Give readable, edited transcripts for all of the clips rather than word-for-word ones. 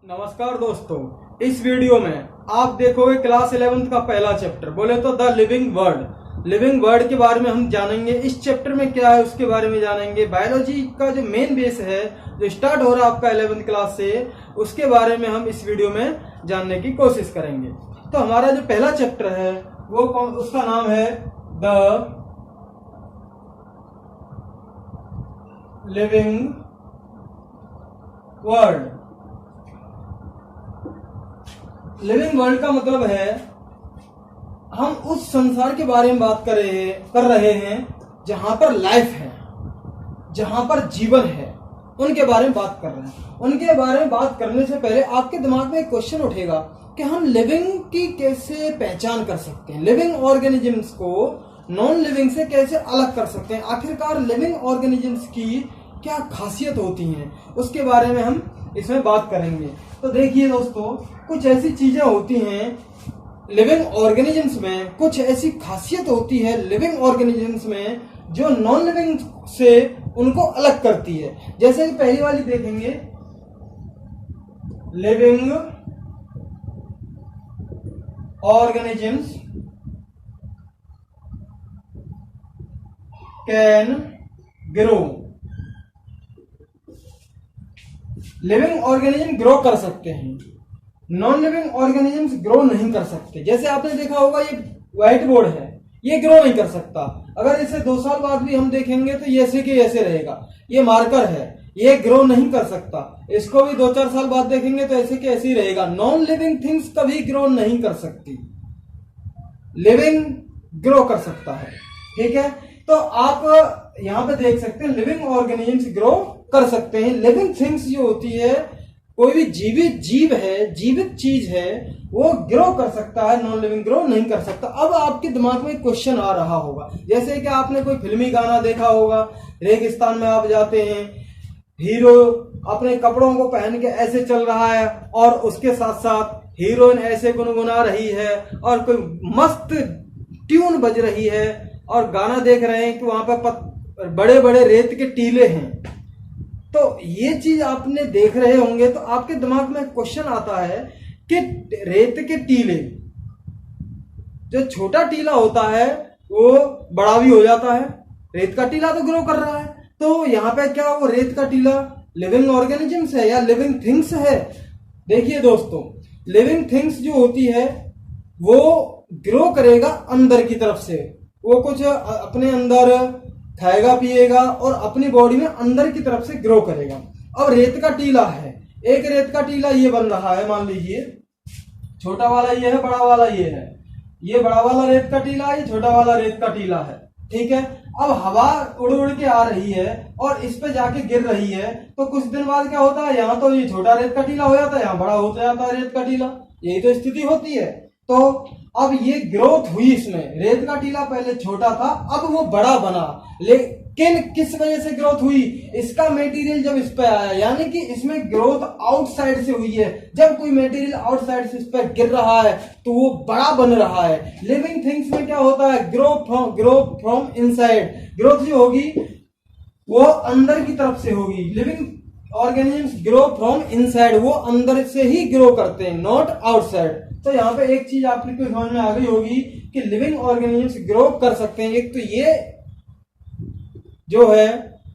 नमस्कार दोस्तों, इस वीडियो में आप देखोगे क्लास 11th का पहला चैप्टर, बोले तो the living world. Living world के बारे में हम जानेंगे। इस चैप्टर में क्या है उसके बारे में जानेंगे। बायोलॉजी का जो मेन बेस है, जो स्टार्ट हो रहा है आपका 11th क्लास से, उसके बारे में हम इस वीडियो में जानने की कोशिश करेंगे। तो हमारा जो पहला चैप्टर है वो उसका नाम है the living world. Living world का मतलब है हम उस संसार के बारे में बात कर रहे हैं जहां पर लाइफ है, जहां पर जीवन है, उनके बारे में बात कर रहे हैं। उनके बारे में बात करने से पहले आपके दिमाग में एक क्वेश्चन उठेगा कि हम लिविंग की कैसे पहचान कर सकते हैं, लिविंग ऑर्गेनिजम्स को नॉन लिविंग से कैसे अलग कर सकते हैं, आखिरकार लिविंग ऑर्गेनिजम्स की क्या खासियत होती हैं, उसके बारे में हम इसमें बात करेंगे। तो देखिए दोस्तों, कुछ ऐसी चीजें होती हैं लिविंग ऑर्गेनिजम्स में, कुछ ऐसी खासियत होती है लिविंग ऑर्गेनिजम्स में जो नॉन लिविंग से उनको अलग करती है। जैसे कि पहली वाली देखेंगे, living organisms can grow. Living organism grow कर सकते हैं, नॉन लिविंग ऑर्गेनिजम्स ग्रो नहीं कर सकते। जैसे आपने देखा होगा, ये व्हाइट बोर्ड है, ये ग्रो नहीं कर सकता। अगर इसे 2 साल बाद भी हम देखेंगे तो ये ऐसे के ऐसे रहेगा। ये मार्कर है, ये ग्रो नहीं कर सकता। इसको भी 2-4 साल बाद देखेंगे तो ऐसे के ऐसे ही रहेगा। नॉन लिविंग थिंग्स कभी ग्रो नहीं कर सकती, लिविंग ग्रो कर सकता है। ठीक है, तो आप यहां पे देख सकते हैं लिविंग ऑर्गेनिजम्स ग्रो कर सकते हैं। लिविंग थिंग्स जो होती है, कोई भी जीवित जीव है, जीवित चीज है, वो ग्रो कर सकता है, नॉन लिविंग ग्रो नहीं कर सकता। अब आपके दिमाग में एक क्वेश्चन आ रहा होगा, जैसे कि आपने कोई फिल्मी गाना देखा होगा, रेगिस्तान में आप जाते हैं, हीरो अपने कपड़ों को पहन के ऐसे चल रहा है और उसके साथ साथ हीरोइन ऐसे गुनगुना रही है और कोई मस्त ट्यून बज रही है और गाना देख रहे हैं कि वहां पर बड़े बड़े रेत के टीले हैं। तो ये चीज आपने देख रहे होंगे तो आपके दिमाग में क्वेश्चन आता है कि रेत के टीले, जो छोटा टीला होता है वो बड़ा भी हो जाता है, रेत का टीला तो ग्रो कर रहा है। तो यहाँ पे क्या वो रेत का टीला लिविंग ऑर्गेनिजम्स है या लिविंग थिंग्स है? देखिए दोस्तों, लिविंग थिंग्स जो होती है वो ग्रो करेगा अंदर की तरफ से, वो कुछ अपने अंदर खाएगा पिएगा और अपनी बॉडी में अंदर की तरफ से ग्रो करेगा। अब रेत का टीला है, एक रेत का टीला ये बन रहा है, मान लीजिए छोटा वाला ये है, बड़ा वाला ये है, ये बड़ा वाला रेत का टीला है, ये छोटा वाला रेत का टीला है। ठीक है, अब हवा उड़ उड़ के आ रही है और इस पे जाके गिर रही है, तो कुछ दिन बाद क्या होता है, यहाँ तो ये छोटा रेत का टीला हो जाता है, यहाँ बड़ा होता जाता है रेत का टीला। यही तो स्थिति होती है। तो अब ये ग्रोथ हुई, इसमें रेत का टीला पहले छोटा था, अब वो बड़ा बना, लेकिन किस वजह से ग्रोथ हुई? इसका मटेरियल जब इस पे आया, यानी कि इसमें ग्रोथ आउटसाइड से हुई है। जब कोई मटेरियल आउटसाइड से इस पर गिर रहा है तो वो बड़ा बन रहा है। लिविंग थिंग्स में क्या होता है, ग्रो फ्रॉम इनसाइड। ग्रोथ जो होगी वो अंदर की तरफ से होगी। Living organisms grow from inside, वो अंदर से ही ग्रो करते हैं, नॉट आउटसाइड। तो यहाँ पे एक चीज आपको समझ में आ गई होगी कि लिविंग ऑर्गेनिजम्स ग्रो कर सकते हैं। एक तो ये जो है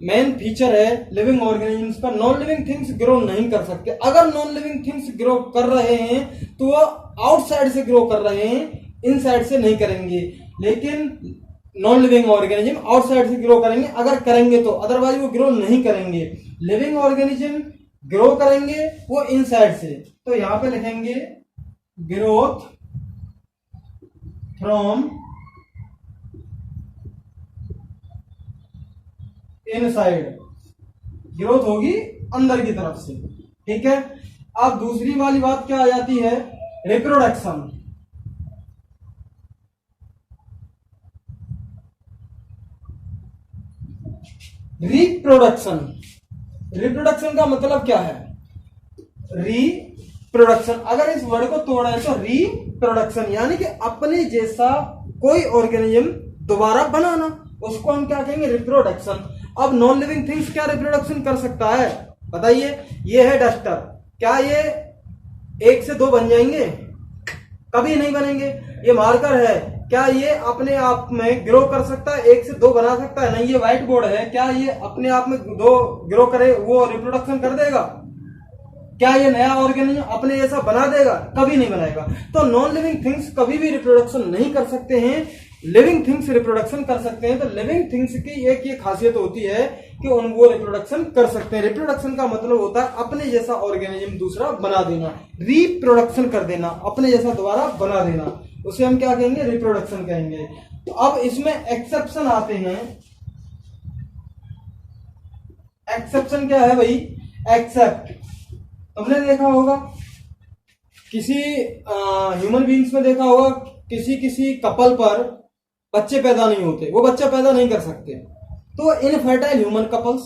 मेन फीचर है लिविंग ऑर्गेनिजम्स का, नॉन लिविंग थिंग्स ग्रो नहीं कर सकते। अगर नॉन लिविंग थिंग्स ग्रो कर रहे हैं तो वो आउटसाइड से ग्रो कर रहे हैं, इनसाइड से नहीं करेंगे। लेकिन नॉन लिविंग ऑर्गेनिज्म आउटसाइड से ग्रो करेंगे, अगर करेंगे तो, अदरवाइज वो ग्रो नहीं करेंगे। लिविंग ऑर्गेनिज्म ग्रो करेंगे वो इनसाइड से। तो यहां पे लिखेंगे ग्रोथ फ्रॉम इनसाइड, ग्रोथ होगी अंदर की तरफ से। ठीक है, अब दूसरी वाली बात क्या आ जाती है, रिप्रोडक्शन। रिप्रोडक्शन, रिप्रोडक्शन का मतलब क्या है? रिप्रोडक्शन, अगर इस वर्ड को तोड़ा है तो रिप्रोडक्शन यानी कि अपने जैसा कोई ऑर्गेनिज्म दोबारा बनाना, उसको हम क्या कहेंगे, रिप्रोडक्शन। अब नॉन लिविंग थिंग्स क्या रिप्रोडक्शन कर सकता है बताइए? ये है डस्टर, क्या ये एक से दो बन जाएंगे? कभी नहीं बनेंगे। ये मार्कर है, क्या ये अपने आप में ग्रो कर सकता है? एक से दो बना सकता है? नहीं। ये व्हाइट बोर्ड है, क्या ये अपने आप में दो ग्रो करे, वो रिप्रोडक्शन कर देगा? क्या ये नया ऑर्गेनिज्म अपने जैसा बना देगा? कभी नहीं बनाएगा। तो नॉन लिविंग थिंग्स कभी भी रिप्रोडक्शन नहीं कर सकते हैं, लिविंग थिंग्स रिप्रोडक्शन कर सकते हैं। तो लिविंग थिंग्स की एक ये खासियत होती है कि वो रिप्रोडक्शन कर सकते हैं। रिप्रोडक्शन का मतलब होता है अपने जैसा ऑर्गेनिज्म दूसरा बना देना, रिप्रोडक्शन कर देना, अपने जैसा दोबारा बना देना, उसे हम क्या कहेंगे? रिप्रोडक्शन कहेंगे। तो अब इसमें एक्सेप्शन आते हैं। एक्सेप्शन क्या है भाई? एक्सेप्ट तुमने देखा होगा किसी ह्यूमन बींग्स में, देखा होगा किसी किसी कपल पर बच्चे पैदा नहीं होते, वो बच्चा पैदा नहीं कर सकते। तो इनफर्टाइल ह्यूमन कपल्स,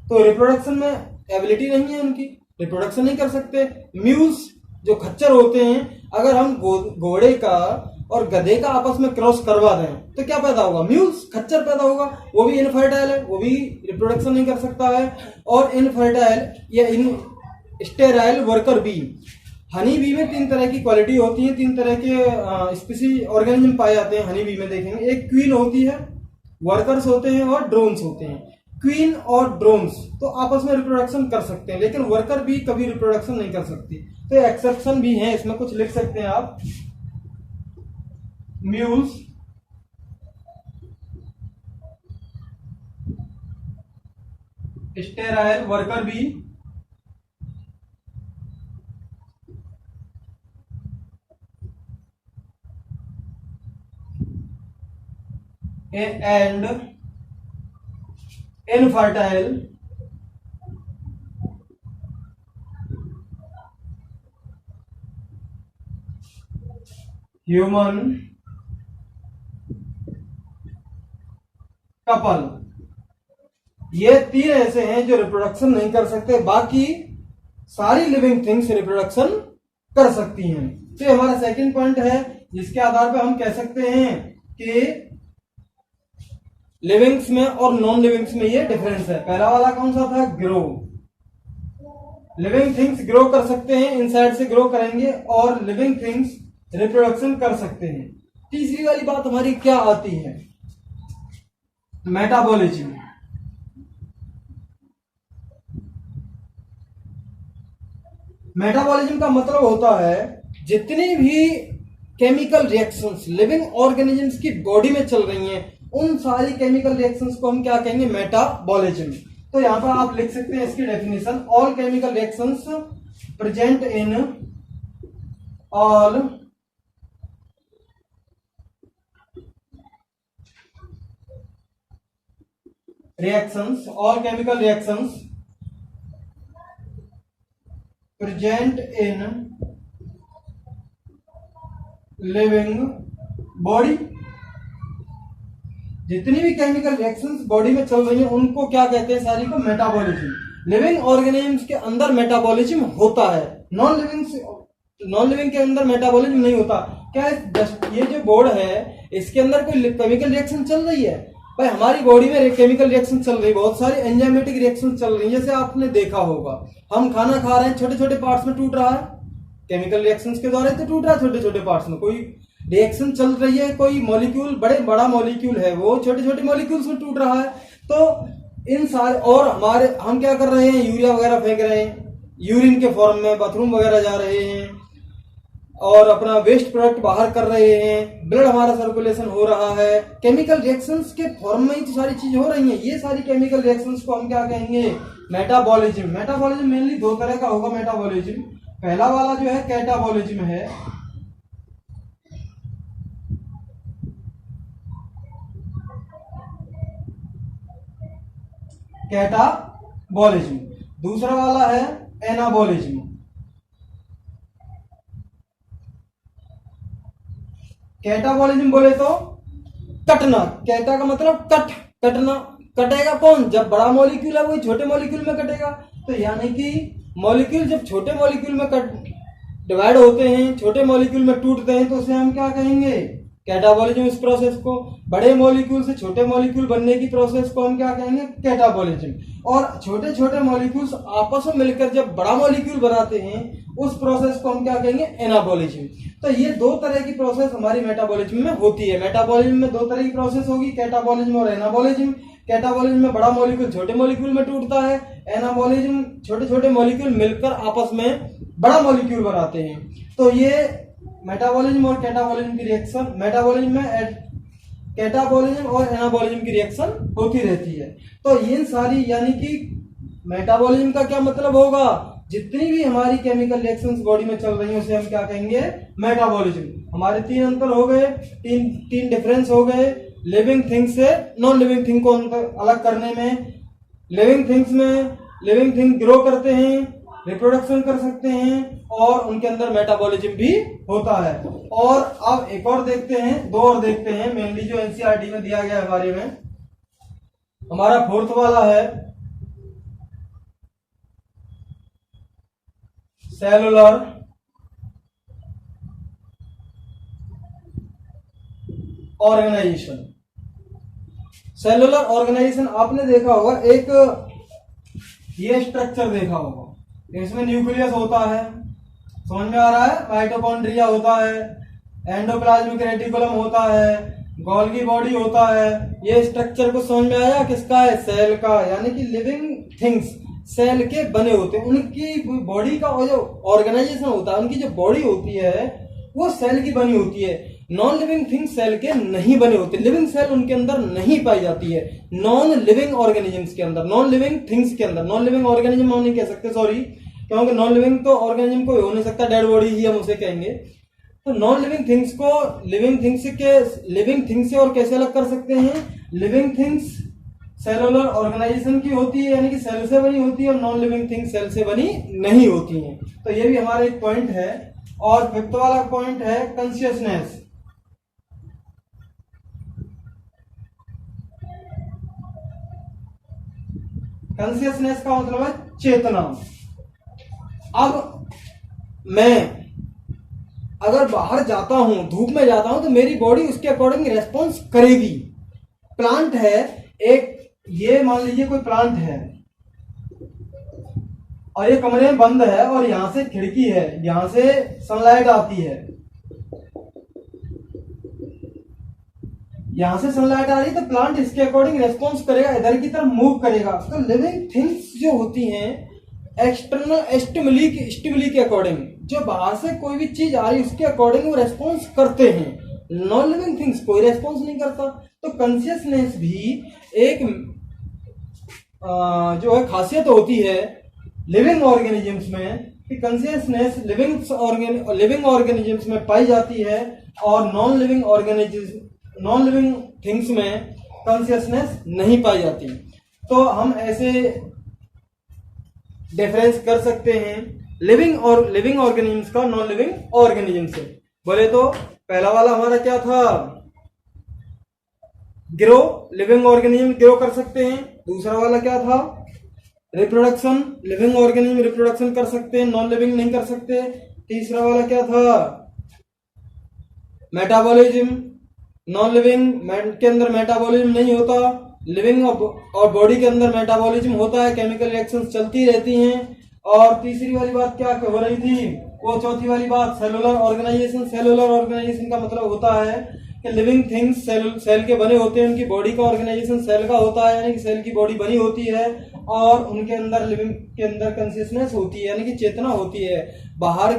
तो रिप्रोडक्शन में एबिलिटी नहीं है उनकी, रिप्रोडक्शन नहीं कर सकते। म्यूल्स जो खच्चर होते हैं, अगर हम घोड़े का और गधे का आपस में क्रॉस करवा दें तो क्या पैदा होगा? म्यूल्स, खच्चर पैदा होगा। वो भी इनफर्टाइल है, वो भी रिप्रोडक्शन नहीं कर सकता है। और इनफर्टाइल या इन sterile worker bee, honey bee में तीन तरह की क्वालिटी होती है, तीन तरह के स्पीसी ऑर्गेनिज्म पाए जाते हैं हनी बी में। देखेंगे, एक क्वीन होती है, वर्कर्स होते हैं और ड्रोन्स होते हैं। क्वीन और ड्रोन्स तो आपस में रिप्रोडक्शन कर सकते हैं, लेकिन वर्कर भी कभी रिप्रोडक्शन नहीं कर सकती। तो एक्सेप्शन भी है, इसमें कुछ लिख सकते हैं आप। Mules, sterile worker B, and infertile human couple, ये तीन ऐसे हैं जो रिप्रोडक्शन नहीं कर सकते, बाकी सारी लिविंग थिंग्स रिप्रोडक्शन कर सकती हैं। तो ये हमारा सेकंड पॉइंट है, जिसके आधार पर हम कह सकते हैं कि लिविंग्स में और नॉन लिविंग्स में ये डिफरेंस है। पहला वाला कौन सा था? ग्रो। लिविंग थिंग्स ग्रो कर सकते हैं, इनसाइड से ग्रो करेंगे, और लिविंग थिंग्स रिप्रोडक्शन कर सकते हैं। तीसरी वाली बात हमारी क्या आती है? मेटाबॉलिज्म। मेटाबॉलिज्म का मतलब होता है जितनी भी केमिकल रिएक्शंस लिविंग ऑर्गेनिजम्स की बॉडी में चल रही हैं, उन सारी केमिकल रिएक्शंस को हम क्या कहेंगे? मेटाबॉलिज्म। तो यहां पर आप लिख सकते हैं इसकी definition, all chemical reactions present in all reactions, all chemical reactions present in living body, जितनी भी केमिकल रिएक्शंस बॉडी में चल रही हैं उनको क्या कहते हैं? सारी को मेटाबॉलिज्म। लिविंग ऑर्गेनिज्म्स के अंदर मेटाबॉलिज्म होता है, नॉन लिविंग के अंदर मेटाबॉलिज्म नहीं होता। क्या ये जो बोर्ड है इसके अंदर कोई केमिकल रिएक्शन चल रही है? भाई हमारी बॉडी में केमिकल रिएक्शन चल रही है, बहुत सारी एंजाइमेटिक रिएक्शन चल रही है। जैसे आपने देखा होगा हम खाना खा रहे हैं, छोटे छोटे पार्ट्स में टूट रहा है, केमिकल रिएक्शंस के द्वारा तो टूट रहा है छोटे छोटे पार्ट्स में। कोई रिएक्शन चल रही है, कोई मॉलिक्यूल बड़ा मॉलिक्यूल है, वो छोटे छोटे मॉलिक्यूल्स में टूट रहा है। तो इन सारे, और हम क्या कर रहे हैं? यूरिया वगैरह फेंक रहे हैं, यूरिन के फॉर्म में बाथरूम वगैरह जा रहे हैं, और अपना वेस्ट प्रोडक्ट बाहर कर रहे हैं, ब्लड हमारा सर्कुलेशन हो रहा है, केमिकल रिएक्शंस के फॉर्म में ही तो सारी चीज हो रही हैं। ये सारी केमिकल रिएक्शंस को हम क्या कहेंगे? मेटाबॉलिज्म। मेटाबॉलिज्म मेनली दो तरह का होगा मेटाबॉलिज्म। पहला वाला जो है कैटाबॉलिज्म है, कैटाबॉलिज्म। दूसरा वाला है एनाबॉलिज्म। कैटाबॉलिज्म बोले तो कटना, कैटा का मतलब कटना। कटेगा कौन? जब बड़ा मॉलिक्यूल है वही छोटे मॉलिक्यूल में कटेगा। तो यानी कि मॉलिक्यूल जब छोटे मॉलिक्यूल में डिवाइड होते हैं, छोटे मॉलिक्यूल में टूटते हैं, तो उसे हम क्या कहेंगे? कैटाबॉलिज्म इस प्रोसेस को, बड़े मॉलिक्यूल से छोटे मॉलिक्यूल बनने की प्रोसेस को हम क्या कहेंगे, कैटाबॉलिज्म। और छोटे छोटे मॉलिक्यूल्स आपस में मिलकर जब बड़ा मॉलिक्यूल बनाते हैं उस प्रोसेस को हम क्या कहेंगे, एनाबॉलिज्म। तो ये दो तरह की प्रोसेस हमारी मेटाबॉलिज्म में होती है। मेटाबॉलिज्म में दो तरह की प्रोसेस होगी, कैटाबॉलिज्म और एनाबॉलिज्म। कैटाबॉलिज्म में बड़ा मॉलिक्यूल छोटे मॉलिक्यूल में टूटता है, एनाबॉलिज्म छोटे छोटे मॉलिक्यूल मिलकर आपस में बड़ा मॉलिक्यूल बनाते हैं। तो ये मेटाबॉलिज्म और कैटाबॉलिज्म की रिएक्शन, मेटाबॉलिज्म में कैटाबॉलिज्म और एनाबॉलिज्म की रिएक्शन होती रहती है। तो ये सारी यानी कि मेटाबॉलिज्म का क्या मतलब होगा, जितनी भी हमारी केमिकल रिएक्शंस बॉडी में चल रही हैं उसे हम क्या कहेंगे, मेटाबॉलिज्म। हमारे तीन अंतर हो गए, तीन डिफरेंस हो गए लिविंग थिंग्स से नॉन लिविंग थिंग को अलग करने में। लिविंग थिंग्स में लिविंग थिंग ग्रो करते हैं, रिप्रोडक्शन कर सकते हैं और उनके अंदर मेटाबॉलिज्म भी होता है। और अब एक और देखते हैं, दो और देखते हैं मेनली जो एनसीईआरटी में दिया गया है हमारे में। हमारा फोर्थ वाला है सेलुलर ऑर्गेनाइजेशन। सेलुलर ऑर्गेनाइजेशन आपने देखा होगा, एक ये स्ट्रक्चर देखा होगा, इसमें न्यूक्लियस होता है, समझ में आ रहा है, माइटोकॉन्ड्रिया होता है, एंडोप्लाज्मिक रेटिकुलम होता है, गोल्गी बॉडी होता है। ये स्ट्रक्चर को समझ में आया, किसका है, सेल का। यानी कि लिविंग थिंग्स सेल के बने होते हैं, उनकी बॉडी का जो ऑर्गेनाइजेशन होता है, उनकी जो बॉडी होती है वो सेल की बनी होती है। नॉन लिविंग थिंग्स सेल के नहीं बने होते, लिविंग सेल उनके अंदर नहीं पाई जाती है। नॉन लिविंग ऑर्गेनिजम्स के अंदर, नॉन लिविंग थिंग्स के अंदर, नॉन लिविंग ऑर्गेनिज्म हम नहीं कह सकते, सॉरी, क्योंकि नॉन लिविंग तो ऑर्गेनिज्म कोई हो नहीं सकता, डेड बॉडी ही हम उसे कहेंगे। तो नॉन लिविंग थिंग्स को लिविंग थिंग्स से और कैसे अलग कर सकते हैं, लिविंग थिंग्स सेलुलर ऑर्गेनाइजेशन की होती है, यानी कि सेल से बनी होती है, और नॉन लिविंग थिंग्स सेल से बनी नहीं होती हैं। तो ये भी हमारा एक पॉइंट है। और फिफ्थ वाला पॉइंट है कॉन्शियसनेस। कॉन्शियसनेस का मतलब है चेतना। अब मैं अगर बाहर जाता हूं, धूप में जाता हूं, तो मेरी बॉडी उसके अकॉर्डिंग रेस्पॉन्स करेगी। प्लांट है एक, ये मान लीजिए कोई प्लांट है और ये कमरे में बंद है और यहां से खिड़की है, यहां से सनलाइट आती है, यहां से सनलाइट आ रही है, तो प्लांट इसके अकॉर्डिंग रेस्पॉन्स करेगा, इधर की तरफ मूव करेगा। तो लिविंग थिंग्स जो होती हैं एक्सटर्नल स्टिमुली के अकॉर्डिंग, जो बाहर से कोई भी चीज आ रही है उसके अकॉर्डिंग वो रेस्पॉन्स करते हैं। नॉन लिविंग थिंग्स कोई रेस्पॉन्स नहीं करता। तो कॉन्शियसनेस भी एक जो है खासियत होती है लिविंग ऑर्गेनिजम्स में, कि कॉन्शियसनेस लिविंग ऑर्गेनिजम्स में पाई जाती है और नॉन लिविंग थिंग्स में कॉन्शियसनेस नहीं पाई जाती। तो हम ऐसे डिफरेंस कर सकते हैं लिविंग ऑर्गेनिजम्स का नॉन लिविंग ऑर्गेनिज्म से। बोले तो पहला वाला हमारा क्या था, ग्रो, लिविंग ऑर्गेनिज्म ग्रो कर सकते हैं। दूसरा वाला क्या था, रिप्रोडक्शन, लिविंग ऑर्गेनिज्म रिप्रोडक्शन कर सकते हैं, नॉन लिविंग नहीं कर सकते। तीसरा वाला क्या था, मेटाबॉलिज्म, नॉन लिविंग के अंदर मेटाबॉलिज्म नहीं होता, लिविंग और बॉडी के अंदर मेटाबॉलिज्म होता है, केमिकल रिएक्शंस चलती रहती हैं। और तीसरी वाली बात क्या हो रही थी, वो चौथी वाली बात सेलुलर ऑर्गेनाइजेशन। सेलुलर ऑर्गेनाइजेशन का मतलब होता है कि लिविंग थिंग्स सेल के बने होते हैं, उनकी बॉडी का ऑर्गेनाइजेशन सेल का होता है, यानी कि सेल की बॉडी बनी होती है और उनके अंदर लिविंग के अंदर कॉन्शियसनेस होती है, यानी कि चेतना होती है। बाहर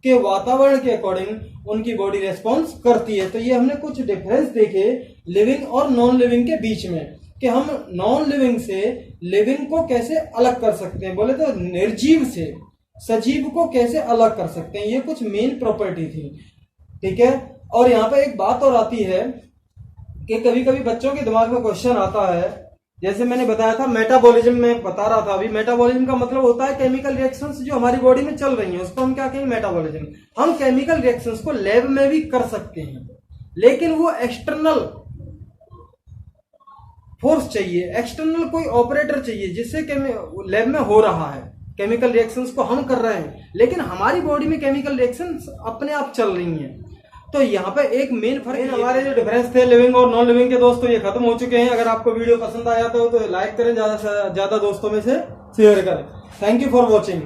के वातावरण के अकॉर्डिंग उनकी बॉडी रेस्पॉन्स करती है। तो ये हमने कुछ डिफरेंस देखे लिविंग और नॉन लिविंग के बीच में, कि हम नॉन लिविंग से लिविंग को कैसे अलग कर सकते हैं। बोले तो निर्जीव से सजीव को कैसे अलग कर सकते हैं, ये कुछ मेन प्रॉपर्टी थी, ठीक है। और यहाँ पे एक बात और आती है कि कभी कभी बच्चों के दिमाग में क्वेश्चन आता है, जैसे मैंने बताया था मेटाबॉलिज्म में बता रहा था अभी, मेटाबॉलिज्म का मतलब होता है केमिकल रिएक्शंस जो हमारी बॉडी में चल रही हैं उसको हम क्या कहेंगे, मेटाबॉलिज्म। हम केमिकल रिएक्शंस को लैब में भी कर सकते हैं, लेकिन वो एक्सटर्नल फोर्स चाहिए, एक्सटर्नल कोई ऑपरेटर चाहिए जिससे लैब में हो रहा है, केमिकल रिएक्शंस को हम कर रहे हैं, लेकिन हमारी बॉडी में केमिकल रिएक्शंस अपने आप चल रही हैं। तो यहाँ पे एक मेन फर्क, हमारे जो डिफरेंस थे लिविंग और नॉन लिविंग के दोस्तों ये खत्म हो चुके हैं। अगर आपको वीडियो पसंद आया तो लाइक करें, ज्यादा से ज्यादा दोस्तों में से शेयर करें। Thank you for watching.